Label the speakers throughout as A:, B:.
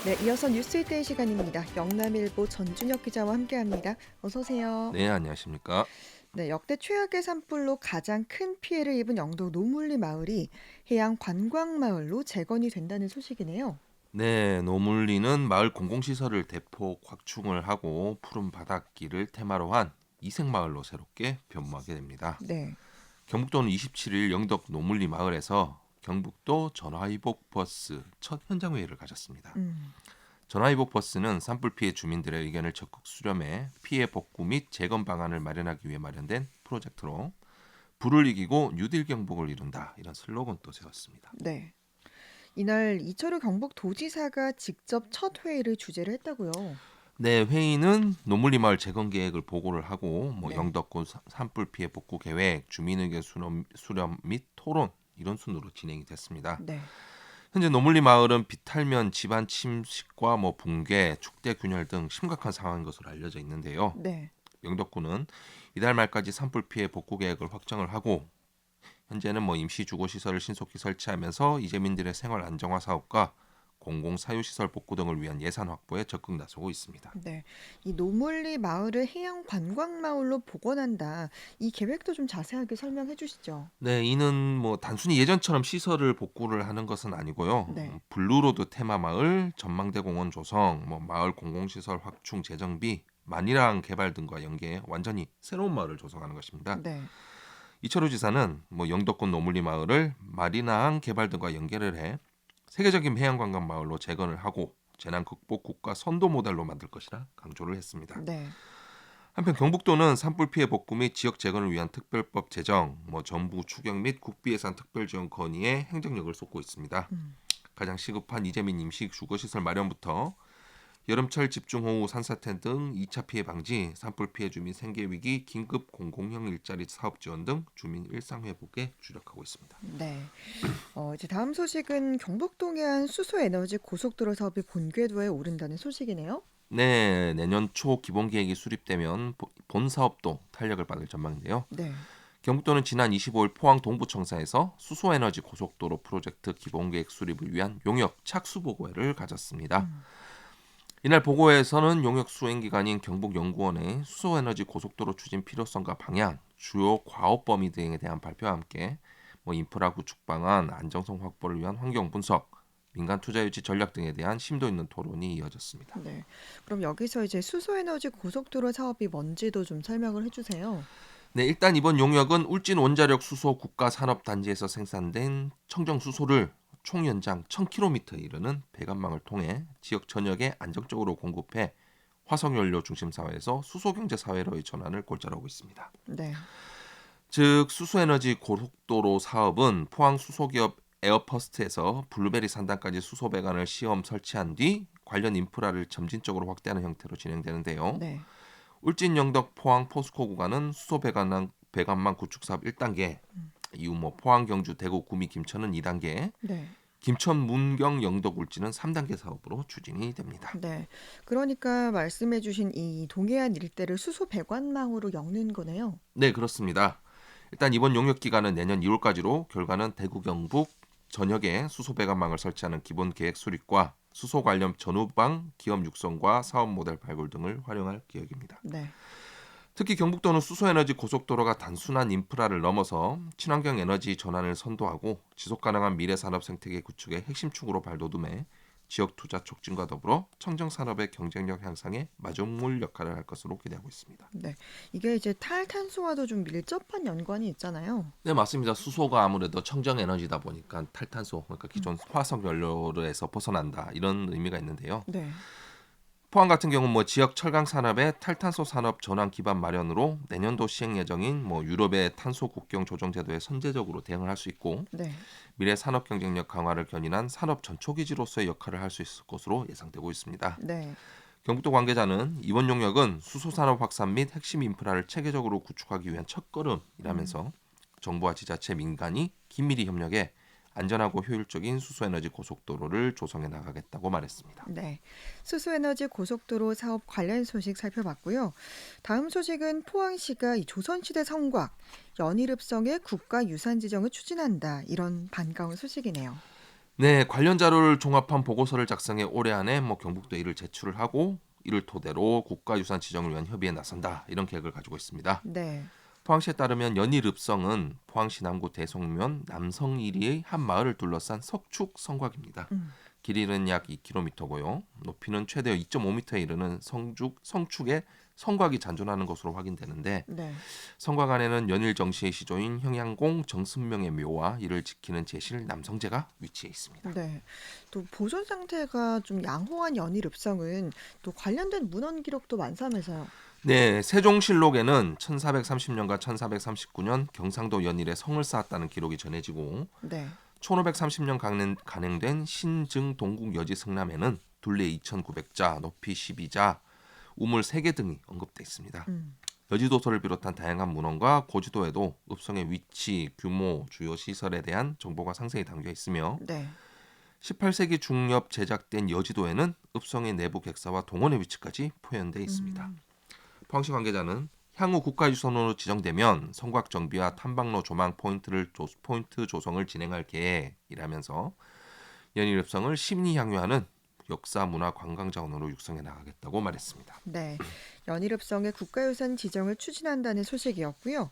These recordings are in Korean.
A: 네, 이어서 뉴스데이 시간입니다. 영남일보 전준혁 기자와 함께합니다. 어서 오세요.
B: 네, 안녕하십니까?
A: 네, 역대 최악의 산불로 가장 큰 피해를 입은 영도 노물리 마을이 해양 관광 마을로 재건이 된다는 소식이네요.
B: 네, 노물리는 마을 공공시설을 대폭 확충을 하고 푸른 바닷길을 테마로 한 이색마을로 새롭게 변모하게 됩니다.
A: 네.
B: 경북도는 27일 영덕 노물리 마을에서 경북도 전화위복 버스 첫 현장 회의를 가졌습니다.
A: 음.
B: 전화위복 버스는 산불 피해 주민들의 의견을 적극 수렴해 피해 복구 및 재건 방안을 마련하기 위해 마련된 프로젝트로 불을 이기고 뉴딜 경북을 이룬다 이런 슬로건도 세웠습니다.
A: 네. 이날 이철우 경북도지사가 직접 첫 회의를 주재를 했다고요.
B: 네, 회의는 노물리 마을 재건 계획을 보고를 하고
A: 네.
B: 영덕군 산불 피해 복구 계획, 주민의견 수렴 및 토론 이런 순으로 진행이 됐습니다.
A: 네.
B: 현재 노물리 마을은 비탈면 집안 침식과 붕괴, 축대 균열 등 심각한 상황인 것으로 알려져 있는데요.
A: 네.
B: 영덕군은 이달 말까지 산불 피해 복구 계획을 확정을 하고 현재는 임시 주거 시설을 신속히 설치하면서 이재민들의 생활 안정화 사업과 공공 사유 시설 복구 등을 위한 예산 확보에 적극 나서고 있습니다.
A: 네. 이 노물리 마을을 해양 관광 마을로 복원한다. 이 계획도 좀 자세하게 설명해 주시죠.
B: 네, 이는 단순히 예전처럼 시설을 복구를 하는 것은 아니고요.
A: 네.
B: 블루로드 테마마을, 전망대 공원 조성, 마을 공공시설 확충 재정비, 마니랑 개발 등과 연계해 완전히 새로운 마을을 조성하는 것입니다.
A: 네.
B: 이철우 지사는 영덕군 노물리 마을을 마리나항 개발 등과 연계를 해 세계적인 해양관광 마을로 재건을 하고 재난 극복 국가 선도 모델로 만들 것이라 강조를 했습니다.
A: 네.
B: 한편 경북도는 산불 피해 복구 및 지역 재건을 위한 특별법 제정, 정부 추경 및 국비 예산 특별 지원 건의에 행정력을 쏟고 있습니다.
A: 음.
B: 가장 시급한 이재민 임시 주거시설 마련부터 여름철 집중호우 산사태 등 2차 피해 방지, 산불 피해 주민 생계 위기, 긴급 공공형 일자리 사업 지원 등 주민 일상 회복에 주력하고 있습니다.
A: 네. 이제 다음 소식은 경북동에 한 수소에너지 고속도로 사업이 본궤도에 오른다는 소식이네요.
B: 네, 내년 초 기본 계획이 수립되면 본 사업도 탄력을 받을 전망인데요.
A: 네.
B: 경북도는 지난 25일 포항 동부청사에서 수소에너지 고속도로 프로젝트 기본 계획 수립을 위한 용역 착수 보고회를 가졌습니다.
A: 음.
B: 이날 보고회에서는 용역 수행 기관인 경북연구원의 수소에너지 고속도로 추진 필요성과 방향, 주요 과업 범위 등에 대한 발표와 함께 인프라 구축 방안, 안정성 확보를 위한 환경 분석, 민간 투자 유치 전략 등에 대한 심도 있는 토론이 이어졌습니다.
A: 네. 그럼 여기서 이제 수소에너지 고속도로 사업이 뭔지도 좀 설명을 해주세요.
B: 네, 일단 이번 용역은 울진 원자력 수소 국가 산업 단지에서 생산된 청정 수소를 총 연장 1000km에 이르는 배관망을 통해 지역 전역에 안정적으로 공급해 화석연료 중심 사회에서 수소 경제 사회로의 전환을 골자로 하고 있습니다.
A: 네.
B: 즉 수소에너지 고속도로 사업은 포항 수소기업 에어퍼스트에서 블루베리 산단까지 수소 배관을 시험 설치한 뒤 관련 인프라를 점진적으로 확대하는 형태로 진행되는데요.
A: 네.
B: 울진 영덕 포항 포스코 구간은 수소 배관망 구축 사업 1단계,
A: 음.
B: 이후 포항 경주 대구 구미 김천은 2단계,
A: 네.
B: 김천 문경 영덕 울진은 3단계 사업으로 추진이 됩니다.
A: 네. 그러니까 말씀해주신 이 동해안 일대를 수소 배관망으로 엮는 거네요.
B: 네, 그렇습니다. 일단 이번 용역 기간은 내년 2월까지로 결과는 대구 경북 전역에 수소 배관망을 설치하는 기본 계획 수립과 수소 관련 전후방 기업 육성과 사업 모델 발굴 등을 활용할 계획입니다.
A: 네.
B: 특히 경북도는 수소에너지 고속도로가 단순한 인프라를 넘어서 친환경 에너지 전환을 선도하고 지속가능한 미래 산업 생태계 구축의 핵심 축으로 발돋움해 지역 투자 촉진과 더불어 청정 산업의 경쟁력 향상에 마중물 역할을 할 것으로 기대하고 있습니다.
A: 네. 이게 이제 탈탄소와도 좀 밀접한 연관이 있잖아요.
B: 네, 맞습니다. 수소가 아무래도 청정 에너지다 보니까 탈탄소, 그러니까 기존 화석 연료에서 벗어난다 이런 의미가 있는데요.
A: 네.
B: 포항 같은 경우는 지역 철강 산업의 탈탄소 산업 전환 기반 마련으로 내년도 시행 예정인 유럽의 탄소 국경 조정 제도에 선제적으로 대응을 할 수 있고
A: 네.
B: 미래 산업 경쟁력 강화를 견인한 산업 전초 기지로서의 역할을 할 수 있을 것으로 예상되고 있습니다.
A: 네.
B: 경북도 관계자는 이번 용역은 수소 산업 확산 및 핵심 인프라를 체계적으로 구축하기 위한
A: 음.
B: 첫걸음이라면서 정부와 지자체 민간이 긴밀히 협력해 안전하고 효율적인 수소에너지 고속도로를 조성해 나가겠다고 말했습니다.
A: 네. 수소에너지 고속도로 사업 관련 소식 살펴봤고요. 다음 소식은 포항시가 이 조선시대 성곽, 연일읍성의 국가유산 지정을 추진한다. 이런 반가운 소식이네요.
B: 네, 관련 자료를 종합한 보고서를 작성해 올해 안에 경북도에 이를 제출을 하고 이를 토대로 국가유산 지정을 위한 협의에 나선다. 이런 계획을 가지고 있습니다.
A: 네.
B: 포항시에 따르면 연일읍성은 포항시 남구 대성면 남성이리의 한 마을을 둘러싼 석축 성곽입니다.
A: 음.
B: 길이는 약 2km고요. 높이는 최대 2.5m에 이르는 성축의 성곽이 잔존하는 것으로 확인되는데
A: 네.
B: 성곽 안에는 연일 정시의 시조인 형양공 정승명의 묘와 이를 지키는 제실 남성제가 위치해 있습니다.
A: 네. 또 보존 상태가 좀 양호한 연일읍성은 또 관련된 문헌 기록도 많다면서요.
B: 네, 세종실록에는 1430년과 1439년 경상도 연일에 성을 쌓았다는 기록이 전해지고
A: 네.
B: 1530년 간행된 신증 동국 여지 승람에는 둘레 2,900자, 높이 12자, 우물 3개 등이 언급돼 있습니다.
A: 음.
B: 여지도서를 비롯한 다양한 문헌과 고지도에도 읍성의 위치, 규모, 주요 시설에 대한 정보가 상세히 담겨 있으며
A: 네.
B: 18세기 중엽 제작된 여지도에는 읍성의 내부 객사와 동원의 위치까지 표현돼 있습니다.
A: 음.
B: 포항시 관계자는 향후 국가유산으로 지정되면 성곽 정비와 탐방로 조망 포인트 조성을 진행할 계획이라면서 연일읍성을 시민이 향유하는 역사 문화 관광 자원으로 육성해 나가겠다고 말했습니다.
A: 네. 연일읍성의 국가유산 지정을 추진한다는 소식이었고요.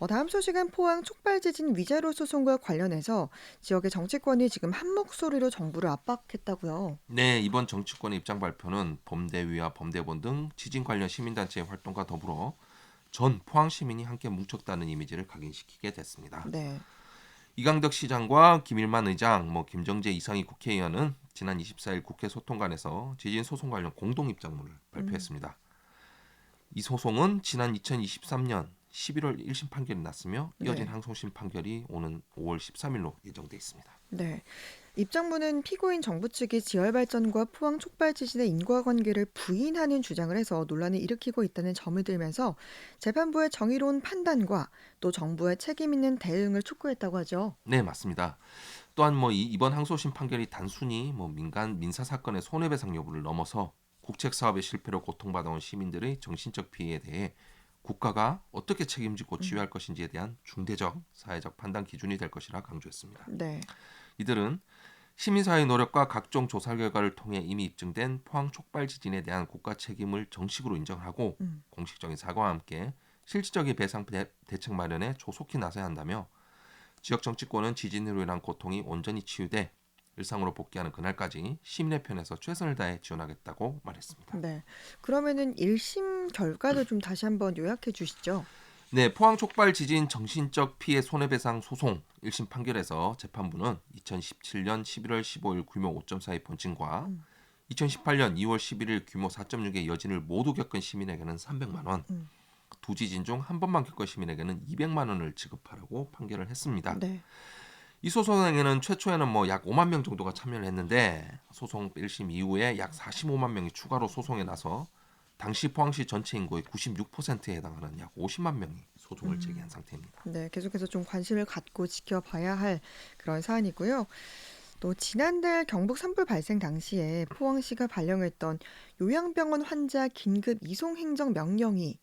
A: 다음 소식은 포항 촉발지진 위자료 소송과 관련해서 지역의 정치권이 지금 한 목소리로 정부를 압박했다고요.
B: 네, 이번 정치권의 입장 발표는 범대위와 범대본 등 지진 관련 시민단체의 활동과 더불어 전 포항 시민이 함께 뭉쳤다는 이미지를 각인시키게 됐습니다.
A: 네.
B: 이강덕 시장과 김일만 의장, 김정재 이상희 국회의원은 지난 24일 국회 소통관에서 지진 소송 관련 공동 입장문을
A: 음.
B: 발표했습니다. 이 소송은 지난 2023년 11월 1심 판결이 났으며 이어진
A: 네.
B: 항소심 판결이 오는 5월 13일로 예정돼 있습니다.
A: 네. 입장문은 피고인 정부 측이 지열발전과 포항 촉발지진의 인과관계를 부인하는 주장을 해서 논란을 일으키고 있다는 점을 들면서 재판부의 정의로운 판단과 또 정부의 책임 있는 대응을 촉구했다고 하죠.
B: 네, 맞습니다. 또한 이번 항소심 판결이 단순히 민간 민사 사건의 손해배상 여부를 넘어서 국책 사업의 실패로 고통받아온 시민들의 정신적 피해에 대해 국가가 어떻게 책임지고
A: 음.
B: 치유할 것인지에 대한 중대적 사회적 판단 기준이 될 것이라 강조했습니다.
A: 네.
B: 이들은 시민사회의 노력과 각종 조사 결과를 통해 이미 입증된 포항 촉발 지진에 대한 국가 책임을 정식으로 인정하고
A: 음.
B: 공식적인 사과와 함께 실질적인 배상 대책 마련에 조속히 나서야 한다며 지역 정치권은 지진으로 인한 고통이 온전히 치유돼 일상으로 복귀하는 그날까지 시민의 편에서 최선을 다해 지원하겠다고 말했습니다.
A: 네. 그러면은 1심 결과도 좀 다시 한번 요약해 주시죠.
B: 네, 포항 촉발 지진 정신적 피해 손해배상 소송 1심 판결에서 재판부는 2017년 11월 15일 규모 5.4의 본진과
A: 음.
B: 2018년 2월 11일 규모 4.6의 여진을 모두 겪은 시민에게는 300만 원,
A: 음.
B: 두 지진 중 한 번만 겪은 시민에게는 200만 원을 지급하라고 판결을 했습니다.
A: 네.
B: 이 소송에는 최초에는 약 5만 명 정도가 참여를 했는데 소송 1심 이후에 약 45만 명이 추가로 소송에 나서 당시 포항시 전체 인구의 96%에 해당하는 약 50만 명이 소송을 제기한
A: 음.
B: 상태입니다.
A: 네, 계속해서 좀 관심을 갖고 지켜봐야 할 그런 사안이고요. 또 지난달 경북 산불 발생 당시에 포항시가 발령했던 요양병원 환자 긴급 이송 행정 명령이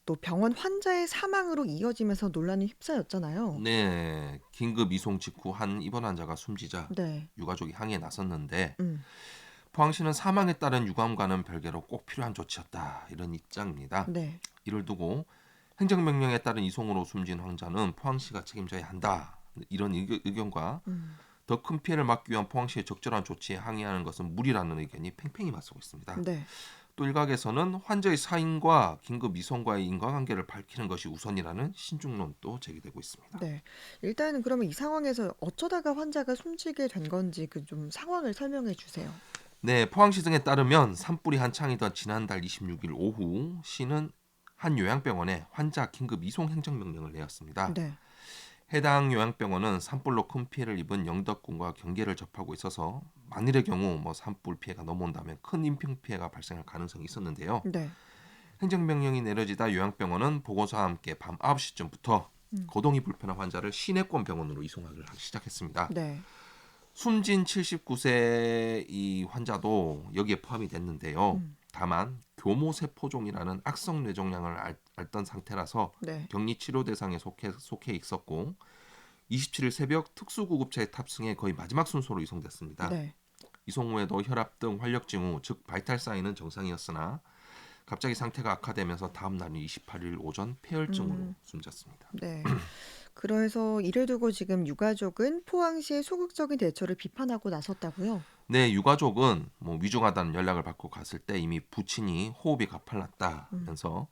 A: 또 병원 환자의 사망으로 이어지면서 논란이 휩싸였잖아요.
B: 네, 긴급 이송 직후 한 입원 환자가 숨지자
A: 네.
B: 유가족이 항의에 나섰는데
A: 음.
B: 포항시는 사망에 따른 유감과는 별개로 꼭 필요한 조치였다 이런 입장입니다.
A: 네.
B: 이를 두고 행정명령에 따른 이송으로 숨진 환자는 포항시가 책임져야 한다 이런 의견과
A: 음.
B: 더 큰 피해를 막기 위한 포항시의 적절한 조치에 항의하는 것은 무리라는 의견이 팽팽히 맞서고 있습니다.
A: 네.
B: 또 일각에서는 환자의 사인과 긴급 이송과의 인과관계를 밝히는 것이 우선이라는 신중론도 제기되고 있습니다.
A: 네. 일단은 그러면 이 상황에서 어쩌다가 환자가 숨지게 된 건지 그 좀 상황을 설명해 주세요.
B: 네, 포항시 등에 따르면 산불이 한창이던 지난달 26일 오후 시는 한 요양병원에 환자 긴급 이송 행정명령을 내었습니다.
A: 네.
B: 해당 요양병원은 산불로 큰 피해를 입은 영덕군과 경계를 접하고 있어서 만일의 경우 산불 피해가 넘어온다면 큰 인명 피해가 발생할 가능성이 있었는데요.
A: 네.
B: 행정명령이 내려지다 요양병원은 보고서와 함께 밤 9시쯤부터
A: 음.
B: 거동이 불편한 환자를 시내권 병원으로 이송하기를 시작했습니다.
A: 네.
B: 숨진 79세 이 환자도 여기에 포함이 됐는데요.
A: 음.
B: 다만 교모세포종이라는 악성 뇌종양을 앓던 상태라서
A: 네.
B: 격리 치료 대상에 속해 있었고 27일 새벽 특수구급차에 탑승해 거의 마지막 순서로 이송됐습니다.
A: 네.
B: 이송 후에도 혈압 등 활력 징후, 즉 바이탈 사인은 정상이었으나 갑자기 상태가 악화되면서 다음 날인 28일 오전 폐혈증으로
A: 음,
B: 숨졌습니다.
A: 네. 그래서 이를 두고 지금 유가족은 포항시의 소극적인 대처를 비판하고 나섰다고요?
B: 네, 유가족은 뭐 위중하다는 연락을 받고 갔을 때 이미 부친이 호흡이
A: 음,
B: 가팔랐다면서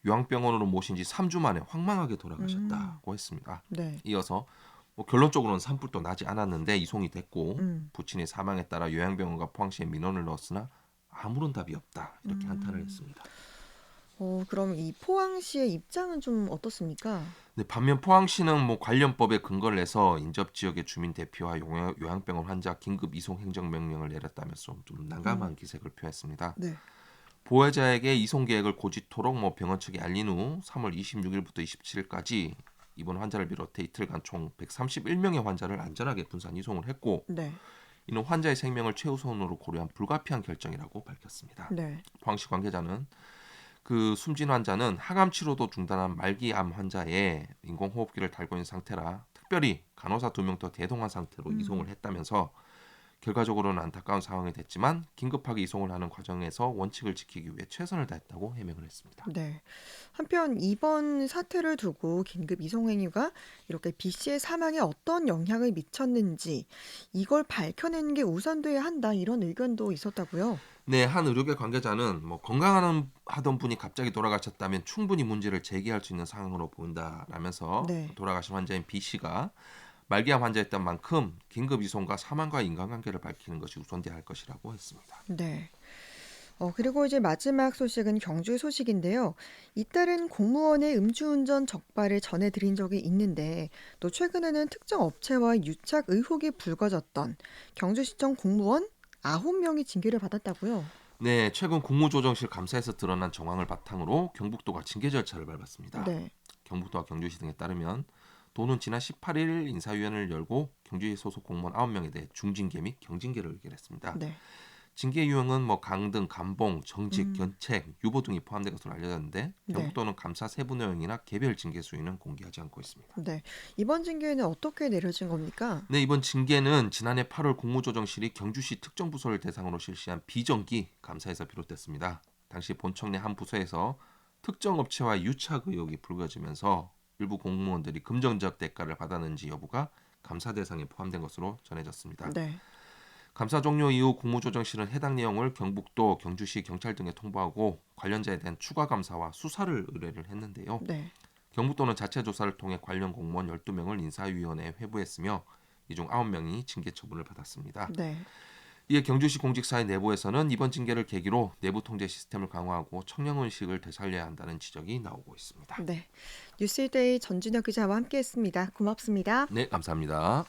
B: 요양병원으로 모신 지 3주 만에 황망하게
A: 음,
B: 돌아가셨다고 했습니다.
A: 네.
B: 이어서 뭐 결론적으로는 산불도 나지 않았는데 이송이 됐고
A: 음,
B: 부친의 사망에 따라 요양병원과 포항시에 민원을 넣었으나 아무런 답이 없다 이렇게 한탄을
A: 음.
B: 했습니다.
A: 그럼 이 포항시의 입장은 좀 어떻습니까?
B: 네, 반면 포항시는 뭐 관련법에 근거를 해서 인접 지역의 주민 대피와 요양병원 환자 긴급 이송 행정 명령을 내렸다면서 좀
A: 음,
B: 난감한 기색을 표했습니다.
A: 네.
B: 보호자에게 이송 계획을 고지토록 뭐 병원 측에 알린 후 3월 26일부터 27일까지 이번 환자를 비롯해 이틀간 총 131명의 환자를 안전하게 분산 이송을 했고
A: 네.
B: 이는 환자의 생명을 최우선으로 고려한 불가피한 결정이라고 밝혔습니다.
A: 네.
B: 포항시 관계자는 그 숨진 환자는 항암 치료도 중단한 말기 암 환자의 인공호흡기를 달고 있는 상태라 특별히 간호사 2명 더 대동한 상태로
A: 음.
B: 이송을 했다면서 결과적으로는 안타까운 상황이 됐지만 긴급하게 이송을 하는 과정에서 원칙을 지키기 위해 최선을 다했다고 해명을 했습니다.
A: 네. 한편 이번 사태를 두고 긴급 이송 행위가 이렇게 B 씨의 사망에 어떤 영향을 미쳤는지 이걸 밝혀내는 게 우선돼야 한다 이런 의견도 있었다고요.
B: 네, 한 의료계 관계자는 뭐 건강한 하던 분이 갑자기 돌아가셨다면 충분히 문제를 제기할 수 있는 상황으로 보인다라면서
A: 네.
B: 돌아가신 환자인 B 씨가 말기암 환자였던 만큼 긴급 이송과 사망과의 인과관계를 밝히는 것이 우선돼야 할 것이라고 했습니다.
A: 네. 그리고 이제 마지막 소식은 경주 소식인데요. 잇따른 공무원의 음주운전 적발을 전해드린 적이 있는데 또 최근에는 특정 업체와 유착 의혹이 불거졌던 경주시청 공무원 9명이 징계를 받았다고요.
B: 네, 최근 국무조정실 감사에서 드러난 정황을 바탕으로 경북도가 징계 절차를 밟았습니다.
A: 네.
B: 경북도와 경주시 등에 따르면 도는 지난 18일 인사위원회를 열고 경주시 소속 공무원 9명에 대해 중징계 및 경징계를 의결했습니다.
A: 네.
B: 징계 유형은 뭐 강등, 감봉, 정직,
A: 음.
B: 견책, 유보 등이 포함된 것으로 알려졌는데
A: 네.
B: 경북도는 감사 세부 내용이나 개별 징계 수위는 공개하지 않고 있습니다.
A: 네. 이번 징계는 어떻게 내려진 겁니까?
B: 네, 이번 징계는 지난해 8월 국무조정실이 경주시 특정 부서를 대상으로 실시한 비정기 감사에서 비롯됐습니다. 당시 본청내 한 부서에서 특정 업체와 유착 의혹이 불거지면서 일부 공무원들이 금전적 대가를 받았는지 여부가 감사 대상에 포함된 것으로 전해졌습니다.
A: 네.
B: 감사 종료 이후 국무조정실은 해당 내용을 경북도, 경주시, 경찰 등에 통보하고 관련자에 대한 추가 감사와 수사를 의뢰를 했는데요.
A: 네.
B: 경북도는 자체 조사를 통해 관련 공무원 12명을 인사위원회에 회부했으며 이 중 9명이 징계 처분을 받았습니다.
A: 네.
B: 이에 경주시 공직사회 내부에서는 이번 징계를 계기로 내부 통제 시스템을 강화하고 청렴의식을 되살려야 한다는 지적이 나오고 있습니다.
A: 네. 뉴스데이 전준혁 기자와 함께했습니다. 고맙습니다.
B: 네, 감사합니다.